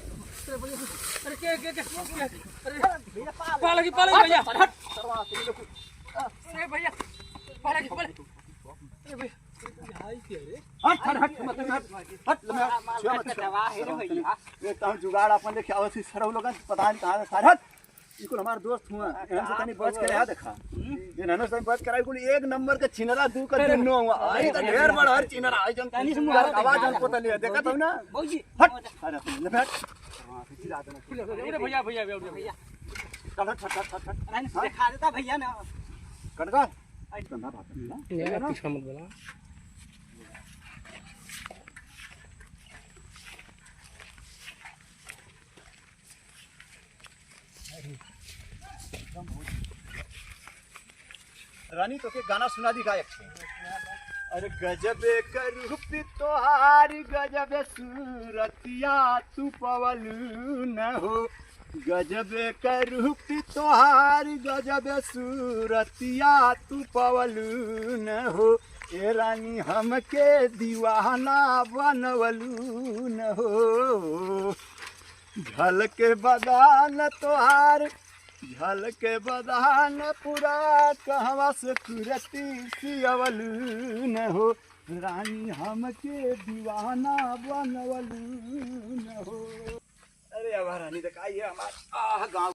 अरे के अरे पालगी भैया हट अरे भैया पालगी अरे भैया हाय के रे हट मत ये तो जुगाड़ अपन देखे आवसी सरव लोगन पता नहीं कहां सारे हट इको हमार दोस्त हुआ एहन से तनी बच के रहा देखा ये ननो से बच कराई कुल एक नंबर के चिनरा दू कर दिनो हुआ आई तो ढेर बड़ हर चिनरा आई जन तनी से आवाज जन को तले देखा तो ना भौजी हट अरे ले बैठ हां से चिरा देना अरे भैया हट नहीं दिखा देता भैया ना कटका कंधा भात ना ये पीछे मत बोला रानी तो के गाना सुना दी गायक से अरे गजबे करूपी तोहारी गजबे सूरतिया तू पवलू न हो गजबे करूपी तोहारी गजबे सूरतिया तू पवलू न हो ए रानी हमके दीवाना बनवलू न हो झलके बदान तोहार झलके बदान पूरा कहवा से कुरती सियवलू न हो रानी हमके दीवाना बनवलू न हो। अरे अब रानी तो का ये हमार गाँव